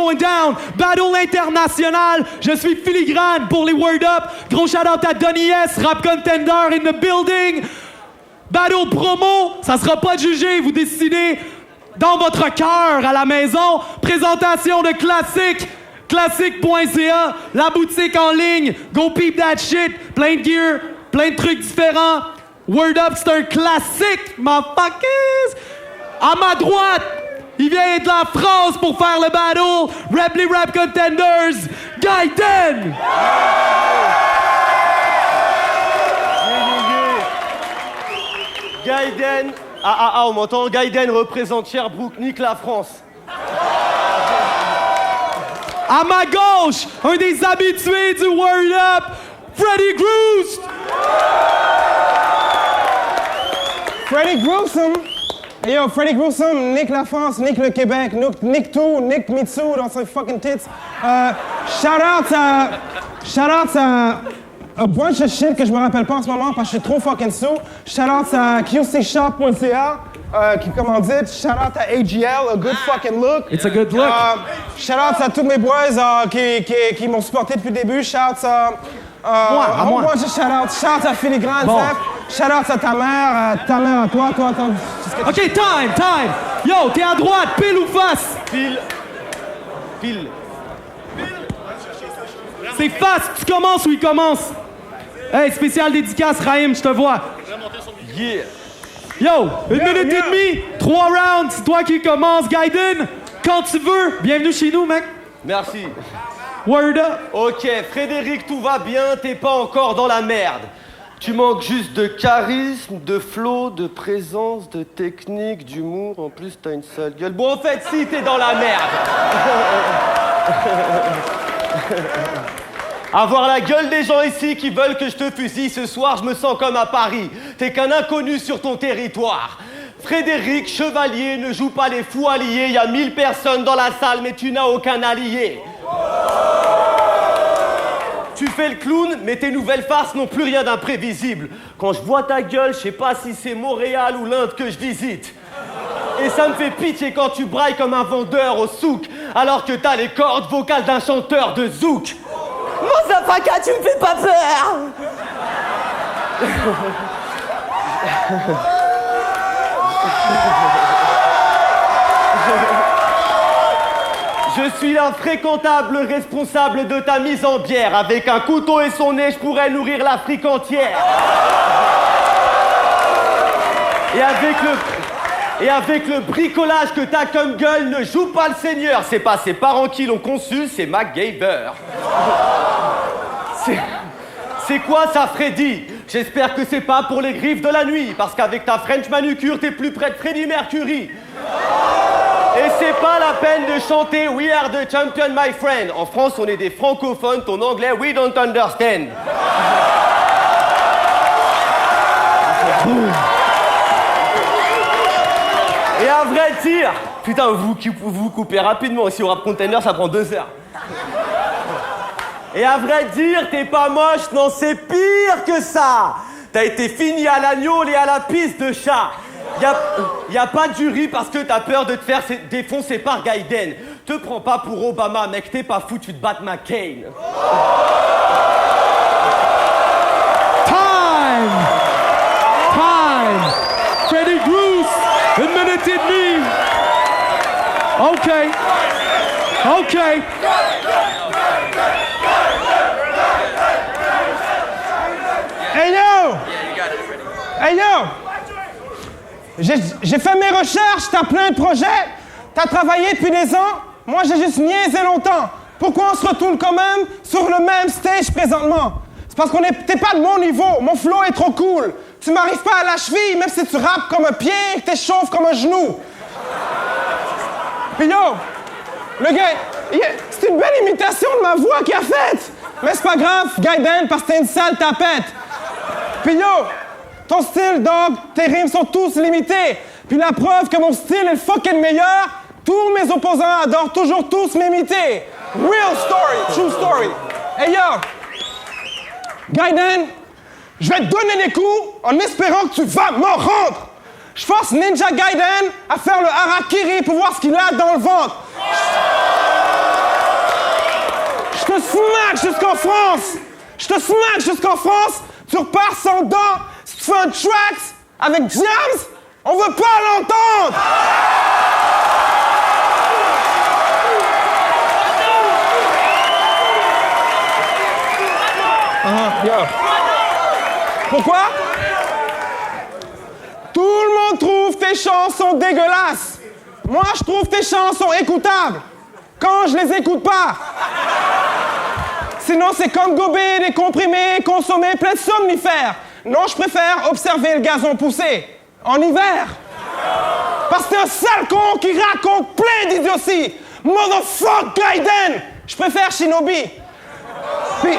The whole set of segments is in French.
going down. Battle international. Je suis filigrane pour les Word Up. Gros shout-out à Donny S, Rap Contender in the building. Battle promo, ça sera pas jugé, vous décidez dans votre cœur à la maison. Présentation de classique. Classique.ca, la boutique en ligne. Go peep that shit. Plein de gear, plein de trucs différents. Word Up, c'est un classique, motherfuckers. À ma droite, il vient de la France pour faire le battle. Les Rap Contenders, Gaiden. Gaiden, on m'entend? Gaiden représente Sherbrooke, nique la France. À ma gauche, un des habitués du Word Up, Freddy Groost. Freddy Gruesome. Hey yo, Freddy Gruesome, nique la France, nique le Québec, nique tout, nique Mitsu dans ses fucking tits. Shout out à a bunch of shit que je me rappelle pas en ce moment parce que je suis trop fucking sous. Shout out à QCShop.ca qui commandite. Shout out à AGL, a good fucking look. It's a good look. Shout out à tous mes boys qui m'ont supporté depuis le début. Shout out à moi. Bunch of shout out à Filigrane, bon. Shout out à ta mère à toi. OK, time. Yo, t'es à droite, pile ou face? Pile. C'est face, tu commences ou il commence? Hey, spécial dédicace, Raïm, je te vois. Yeah. Yo, une minute et demie, 3 rounds, c'est toi qui commence, Gaiden. Quand tu veux, bienvenue chez nous, mec. Merci. Word Up. Ok, Frédéric, tout va bien, t'es pas encore dans la merde. Tu manques juste de charisme, de flow, de présence, de technique, d'humour. En plus, t'as une sale gueule. Bon, en fait, si, t'es dans la merde. Avoir la gueule des gens ici qui veulent que je te fusille ce soir, je me sens comme à Paris. T'es qu'un inconnu sur ton territoire. Frédéric, chevalier, ne joue pas les fous alliés. Il y a 1000 personnes dans la salle, mais tu n'as aucun allié. Tu fais le clown, mais tes nouvelles farces n'ont plus rien d'imprévisible. Quand je vois ta gueule, je sais pas si c'est Montréal ou l'Inde que je visite. Et ça me fait pitié quand tu brailles comme un vendeur au souk, alors que t'as les cordes vocales d'un chanteur de zouk. Motherfucker, tu me fais pas peur. Je suis l'infréquentable responsable de ta mise en bière. Avec un couteau et son nez, je pourrais nourrir l'Afrique entière. Et avec le bricolage que t'as comme gueule, ne joue pas le seigneur. C'est pas ses parents qui l'ont conçu, c'est MacGyver. C'est quoi ça, Freddy? J'espère que c'est pas pour les griffes de la nuit, parce qu'avec ta French manucure, t'es plus près de Freddie Mercury. Et c'est pas la peine de chanter We are the champion, my friend. En France, on est des francophones, ton anglais, we don't understand. Et à vrai dire, putain, vous coupez rapidement. Ici au Rap Contender, ça prend 2 heures. Et à vrai dire, t'es pas moche, non, c'est pire que ça. T'as été fini à l'agneau et à la piste de chat. Y a pas de jury parce que t'as peur de te faire défoncer par Gaiden. Te prends pas pour Obama, mec, t'es pas foutu de battre McCain. Time! Freddy Groost, 1 minute et demie. OK. Hey yo! J'ai fait mes recherches, t'as plein de projets, t'as travaillé depuis des ans, moi j'ai juste niaisé longtemps. Pourquoi on se retourne quand même sur le même stage présentement? C'est parce t'es pas de mon niveau, mon flow est trop cool. Tu m'arrives pas à la cheville, même si tu rappes comme un pied et que t'es chauve comme un genou. Puis yo, le gars, c'est une belle imitation de ma voix qu'il a faite. Mais c'est pas grave, Gaiden, parce que t'es une sale tapette. Puis yo, ton style, dog, tes rimes sont tous limités. Puis la preuve que mon style est le fucking meilleur, tous mes opposants adorent toujours tous m'imiter. Real story, true story. Hey yo, Gaiden, je vais te donner des coups en espérant que tu vas m'en rendre. Je force Ninja Gaiden à faire le harakiri pour voir ce qu'il a dans le ventre. smack jusqu'en France. Je te smack jusqu'en France. Tu repars sans dents. Si tu fais un track avec Jams, on veut pas l'entendre. Pourquoi? Tout le monde trouve tes chansons dégueulasses. Moi, je trouve tes chansons écoutables. Quand je les écoute pas. Sinon, c'est comme gober des comprimés, consommer plein de somnifères. Non, je préfère observer le gazon pousser. En hiver. Parce que t'es un sale con qui raconte plein d'idioties. Motherfuck Gaiden. Je préfère Shinobi. Puis,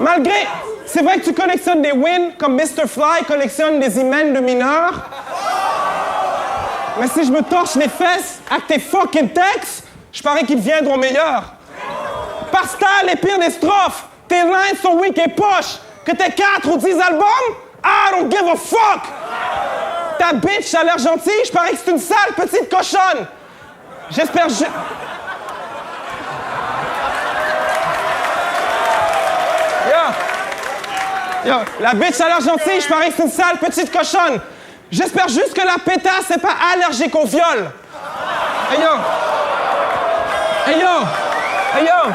malgré... C'est vrai que tu collectionnes des wins comme Mr. Fly collectionne des hymens de mineurs. Mais si je me torche les fesses avec tes fucking textes, je parie qu'ils deviendront meilleurs. Parce que t'as les pires des strophes. Tes lines sont weak et poches. Que t'aies 4 ou 10 albums, I don't give a fuck. Ta bitch a l'air gentille, je parie que c'est une sale petite cochonne. J'espère... Yo, la bitch a l'air gentille, je parie que c'est une sale petite cochonne. J'espère juste que la pétasse n'est pas allergique au viol. Hey yo! Hey yo! Hey yo!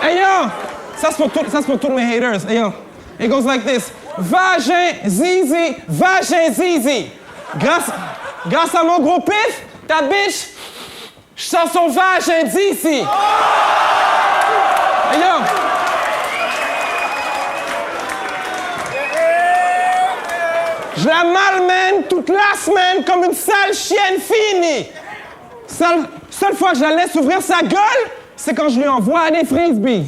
Hey yo! Ça c'est pour tous mes haters. Hey yo! It goes like this. Vagin zizi, vagin zizi. Grâce à mon gros pif, ta bitch, je sens son vagin d'ici. Hey yo! Je la malmène toute la semaine comme une sale chienne finie. Seule fois que je la laisse ouvrir sa gueule, c'est quand je lui envoie des frisbees.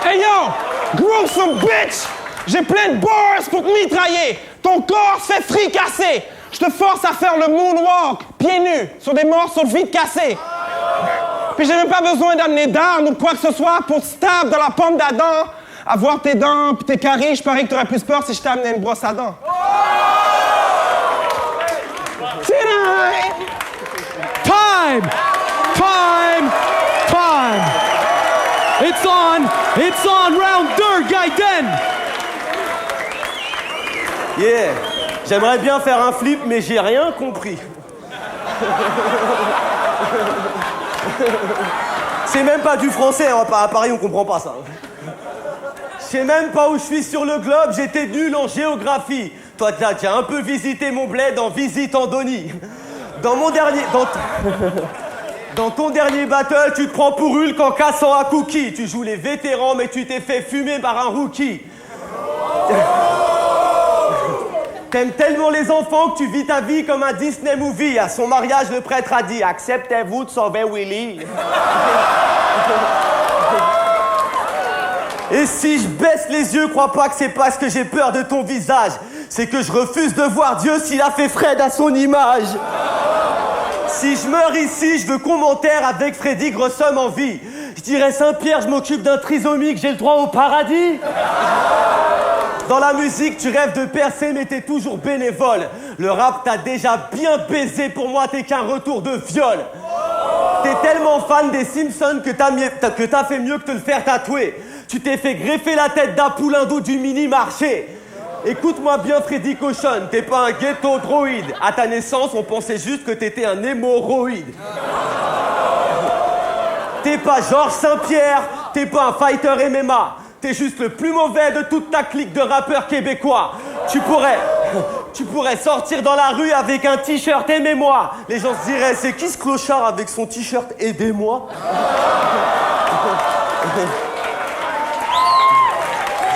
Hey yo, gruesome bitch! J'ai plein de bars pour te mitrailler. Ton corps se fait fricasser. Je te force à faire le moonwalk, pieds nus, sur des morceaux de vide cassés. Puis j'ai même pas besoin d'amener d'armes ou de quoi que ce soit pour te stab dans la pomme d'Adam. Avoir tes dents pis tes caries, je parie que t'aurais plus peur si je t'amenais une brosse à dents. Time! Time! Time! It's on round 2, Gaiden! Yeah! J'aimerais bien faire un flip, mais j'ai rien compris. C'est même pas du français, hein. À Paris on comprend pas ça. Je sais même pas où je suis sur le globe, j'étais nul en géographie. Toi, t'as déjà un peu visité mon bled en visite Andoni. Dans ton dernier battle, tu te prends pour Hulk en cassant un cookie. Tu joues les vétérans, mais tu t'es fait fumer par un rookie. T'aimes tellement les enfants que tu vis ta vie comme un Disney movie. À son mariage, le prêtre a dit « Acceptez-vous de sauver Willy ?» Et si je baisse les yeux, crois pas que c'est parce que j'ai peur de ton visage. C'est que je refuse de voir Dieu s'il a fait Fred à son image. Si je meurs ici, je veux qu'on m'enterre avec Freddy Grossom en vie. Je dirais Saint-Pierre, je m'occupe d'un trisomique, j'ai le droit au paradis. Dans la musique, tu rêves de percer, mais t'es toujours bénévole. Le rap t'a déjà bien baisé, pour moi, t'es qu'un retour de viol. T'es tellement fan des Simpsons que t'as fait mieux que te le faire tatouer. Tu t'es fait greffer la tête d'un poulain d'eau du mini-marché. Écoute-moi bien, Freddy Cochon, t'es pas un ghetto droïde. À ta naissance, on pensait juste que t'étais un hémorroïde. T'es pas Georges Saint-Pierre, t'es pas un fighter MMA. T'es juste le plus mauvais de toute ta clique de rappeurs québécois. Tu pourrais sortir dans la rue avec un t-shirt « Aimez-moi ». Les gens se diraient « C'est qui ce clochard avec son t-shirt « Aidez-moi »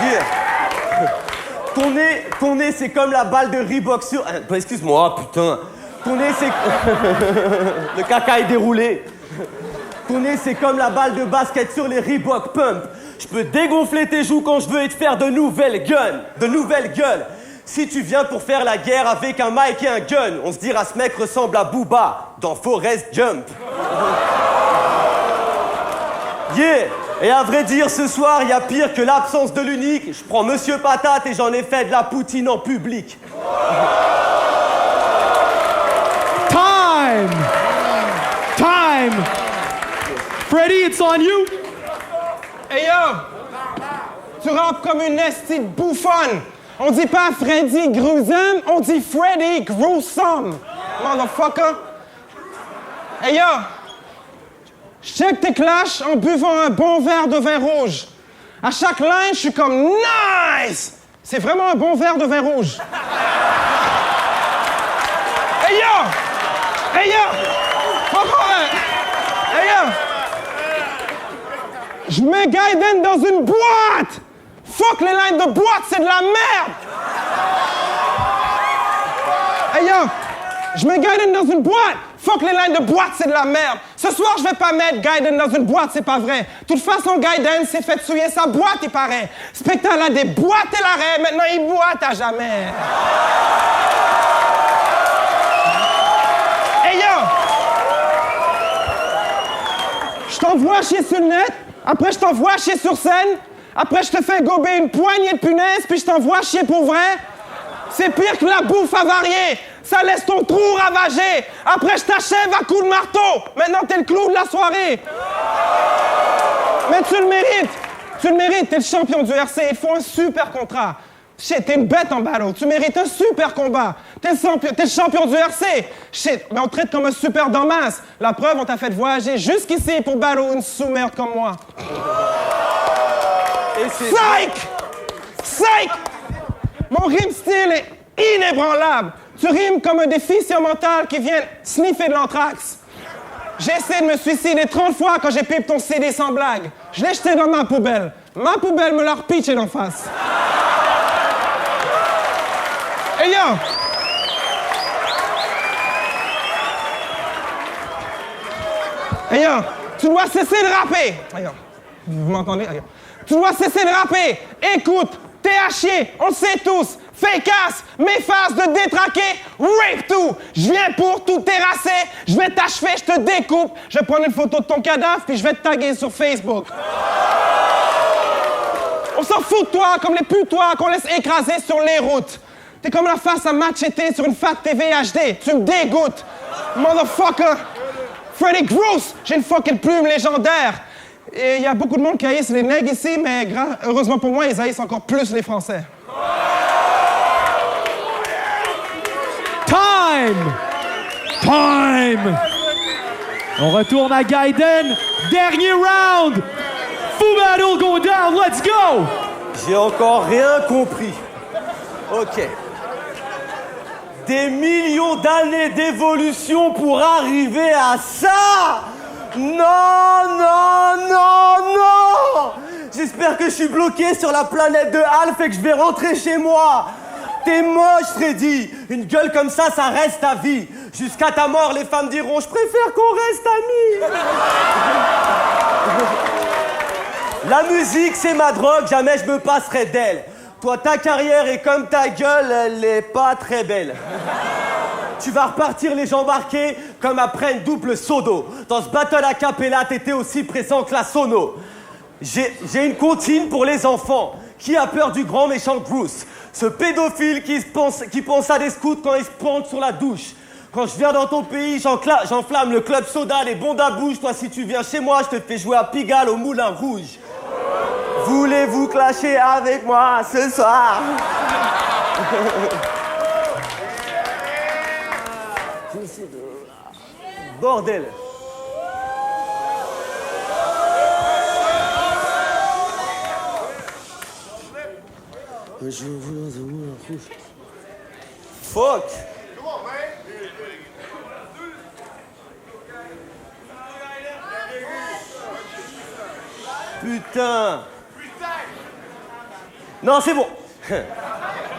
Yeah. Ton nez, c'est comme la balle de Reebok sur... Excuse-moi, putain. Ton nez, c'est... Le caca est déroulé. Ton nez, c'est comme la balle de basket sur les Reebok Pump. Je peux dégonfler tes joues quand je veux et te faire de nouvelles gueules. Si tu viens pour faire la guerre avec un mic et un gun, on se dira ce mec ressemble à Booba dans Forrest Gump. Yeah. Et à vrai dire, ce soir, y a pire que l'absence de l'unique. Je prends Monsieur Patate et j'en ai fait de la poutine en public. Time! Freddy, it's on you! Hey yo! Tu rappes comme une estie de bouffonne! On dit pas Freddy Gruesome, on dit Freddy Gruesome! Motherfucker! Hey yo! Je check tes clashs en buvant un bon verre de vin rouge. À chaque line, je suis comme nice! C'est vraiment un bon verre de vin rouge. Hey yo! Hey yo! Hey yo! Je mets Gaiden dans une boîte! Fuck les lines de boîte, c'est de la merde! Hey yo! Je mets Gaiden dans une boîte! Fuck les lines de boîte, c'est de la merde! Ce soir, je vais pas mettre Gaiden dans une boîte, c'est pas vrai. De toute façon, Gaiden s'est fait souiller sa boîte, il paraît. Spectacle a des boîtes et l'arrêt, maintenant il boite à jamais. Hey yo! Je t'envoie chier sur le net, après je t'envoie chier sur scène, après je te fais gober une poignée de punaises, puis je t'envoie chier pour vrai. C'est pire que la bouffe avariée. Ça laisse ton trou ravagé. Après, je t'achève à coups de marteau. Maintenant, t'es le clou de la soirée. Mais tu le mérites. Tu le mérites. T'es le champion du RC. Il faut un super contrat. Shit, t'es une bête en battle. Tu mérites un super combat. T'es le champion du RC. Shit, mais on te traite comme un super damas. La preuve, on t'a fait voyager jusqu'ici pour battle une sous-merde comme moi. Psych! Psych! Mon rime style est inébranlable. Tu rimes comme un déficient mental qui vient sniffer de l'anthrax. J'ai essayé de me suicider 30 fois quand j'ai pipe ton CD sans blague. Je l'ai jeté dans ma poubelle. Ma poubelle me l'a repitché d'en face. Hey yo! Hey yo! Tu dois cesser de rapper! Hey yo! Vous m'entendez? Hey yo. Tu dois cesser de rapper! Écoute! T'es à chier! On le sait tous! Fake-ass, m'efface de détraquer, rape tout. Je viens pour tout terrasser, je vais t'achever, je te découpe. Je vais prendre une photo de ton cadavre puis je vais te taguer sur Facebook. On s'en fout de toi comme les putois qu'on laisse écraser sur les routes. T'es comme la face à Machete sur une Fat TV HD. Tu me dégoûtes. Motherfucker. Freddy Gross, j'ai une fucking plume légendaire. Et il y a beaucoup de monde qui haïssent les nègres ici, mais heureusement pour moi, ils haïssent encore plus les Français. Time! On retourne à Gaiden. Dernier round! Full battle go down, let's go! J'ai encore rien compris. Ok. Des millions d'années d'évolution pour arriver à ça! Non, non, non, non! J'espère que je suis bloqué sur la planète de Alf et que je vais rentrer chez moi. T'es moche, Freddy. Une gueule comme ça reste à vie. Jusqu'à ta mort, les femmes diront « Je préfère qu'on reste amis ». La musique, c'est ma drogue, jamais je me passerai d'elle. Toi, ta carrière est comme ta gueule, elle est pas très belle. Tu vas repartir les jambes marquées comme après une double sodo. Dans ce battle a cappella, t'étais aussi présent que la sono. J'ai une comptine pour les enfants. Qui a peur du grand méchant Bruce? Ce pédophile qui pense à des scouts quand il se plante sur la douche. Quand je viens dans ton pays, j'enflamme le club soda, les bondes à bouche. Toi, si tu viens chez moi, je te fais jouer à Pigalle au Moulin Rouge. Voulez-vous clasher avec moi ce soir? Bordel. Fuck. Putain. Non, c'est bon.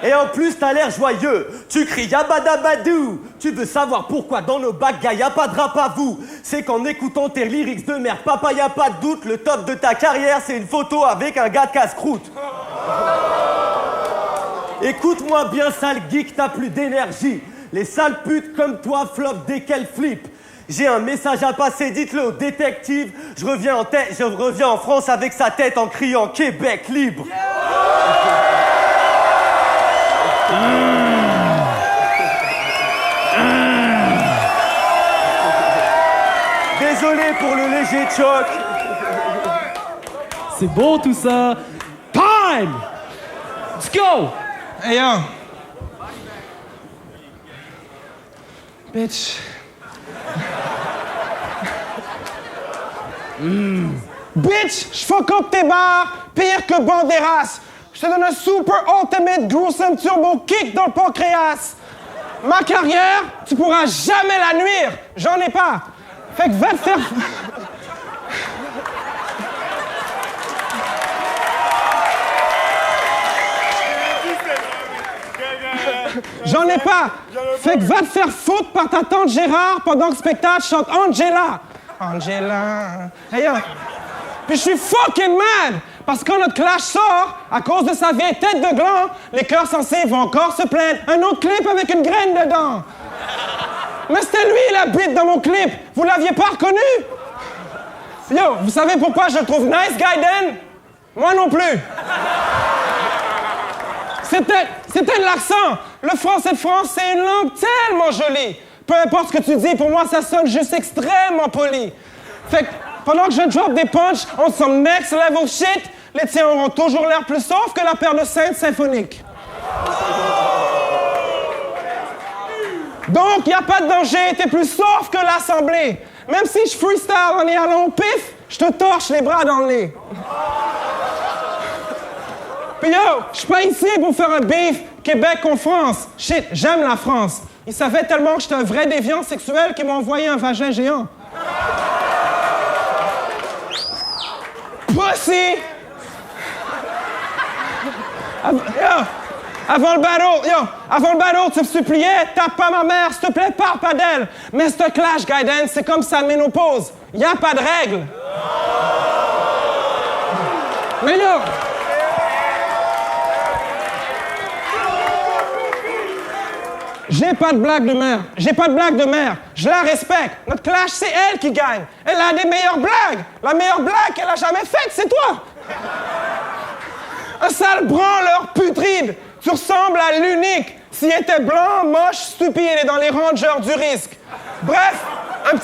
Et en plus, t'as l'air joyeux. Tu cries yabadabadou. Tu veux savoir pourquoi dans nos bacs, gars, y'a pas de rap à vous. C'est qu'en écoutant tes lyrics de merde, papa, y'a pas de doute. Le top de ta carrière, c'est une photo avec un gars de casse-croûte. Écoute-moi bien, sale geek, t'as plus d'énergie. Les sales putes comme toi flopent dès qu'elles flippent. J'ai un message à passer, dites-le au détective. Je reviens en France avec sa tête en criant Québec libre. Désolé pour le léger choc. c'est beau tout ça. Time! Let's go! Hey yo! Bitch. Bitch, je fuck up tes bars, pire que Banderas. Je te donne un super ultimate gruesome turbo kick dans le pancréas. Ma carrière, tu pourras jamais la nuire. J'en ai pas. Fait que va te faire... J'en ai pas. Fait que va te faire foutre par ta tante Gérard pendant que le spectacle chante Angela. Angela. Hey, yo. Puis je suis fucking mad parce que quand notre clash sort, à cause de sa vieille tête de gland, les cœurs sensés vont encore se plaindre. Un autre clip avec une graine dedans. Mais c'était lui la bite dans mon clip. Vous l'aviez pas reconnu? Yo, vous savez pourquoi je le trouve nice, Gaiden? Moi non plus. C'était de l'accent. Le français de France, c'est une langue tellement jolie. Peu importe ce que tu dis, pour moi, ça sonne juste extrêmement poli. Fait que pendant que je drop des punchs on some next level shit, les tiens auront toujours l'air plus sauf que la paire de Sainte symphonique. Donc, y a pas de danger, t'es plus sauf que l'Assemblée. Même si je freestyle en y allant au pif, je te torche les bras dans le nez. Puis yo, je suis pas ici pour faire un beef Québec contre France. Shit, j'aime la France. Ils savaient tellement que j'étais un vrai déviant sexuel qu'ils m'ont envoyé un vagin géant. Pussy! Avant le battle, tu me suppliais, tape pas ma mère, s'il te plaît, parle pas d'elle. Mais ce clash, Gaiden, c'est comme sa ménopause. Y a pas de règle. Mais yo! J'ai pas de blague de mère. Je la respecte. Notre clash, c'est elle qui gagne. Elle a des meilleures blagues. La meilleure blague qu'elle a jamais faite, c'est toi. Un sale branleur putride. Tu ressembles à l'unique. S'il était blanc, moche, stupide et dans les rangers du risque. Bref, un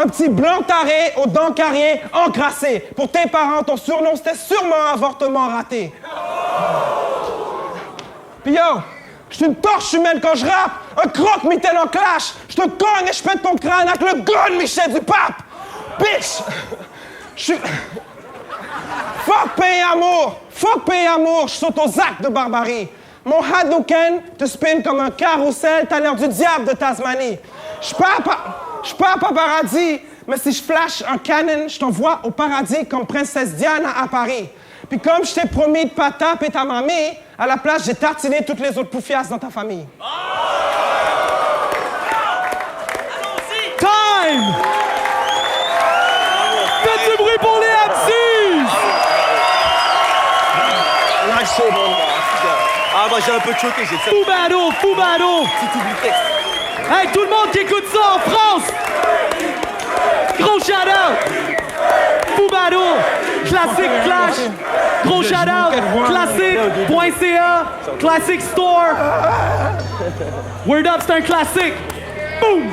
petit blanc taré aux dents carriées encrassées. Pour tes parents, ton surnom, c'était sûrement un avortement raté. Puis yo, je suis une torche humaine quand je rappe, un croque-mitaine en clash. Je te cogne et je pète ton crâne avec le gun Michel du pape. Bitch! Je suis... Fuck paix et amour, je saute aux actes de barbarie. Mon Hadouken te spin comme un carrousel, t'as l'air du diable de Tasmanie. Je suis pas à paparazzi, mais si je flash un canon, je t'envoie au paradis comme princesse Diana à Paris. Puis comme je t'ai promis de pas taper ta mamie, à la place, j'ai tartiné toutes les autres poufiasses dans ta famille. Time! Faites du bruit pour les MCs! Ah, moi j'ai un peu choqué, j'ai ça. Fou battle! Si tu le texte. Hey, tout le monde qui écoute ça en France! Gros shout-out! Fou battle! Classic Clash! Gros shout-out! Classic.ca! Classic Store! Word Up, c'est un classique! Boom!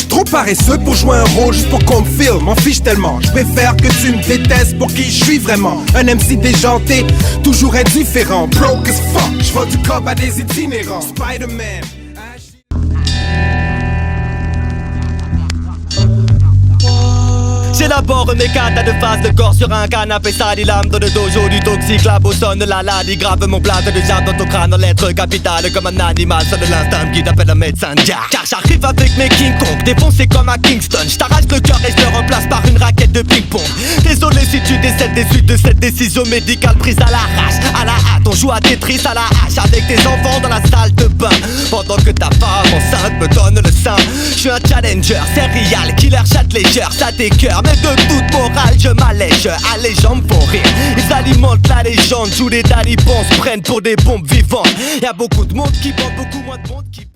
Trop paresseux pour jouer un rôle juste pour qu'on me filme, m'en fiche tellement. Je préfère que tu me détestes pour qui je suis vraiment. Un MC déjanté, toujours indifférent. Broke as fuck, je vends du cob à des itinérants. Spider-Man. J'élabore mes katas de face de corps sur un canapé sali, lame dans le dojo du toxique, la bossonne, la ladi, grave mon blase de jab dans ton crâne en lettres capitales comme un animal, ça de l'instinct qui t'appelle un médecin de car j'arrive avec mes King Kong, défoncé comme à Kingston, j't'arrache le cœur et je le remplace par une raquette de ping-pong. Désolé si tu décèdes des suites de cette décision médicale prise à l'arrache, à la hâte, on joue à Tetris à la hache avec tes enfants dans la salle de bain, pendant que ta femme enceinte me donne le sein. Je suis un challenger, serial killer, chat léger, ça t'écoeure. Dénué de toute morale, je m'allège, allez j'en me font rire. Ils alimentent la légende, tous les talibans se prennent pour des bombes vivantes. Y'a beaucoup de monde qui vend, beaucoup moins de monde qui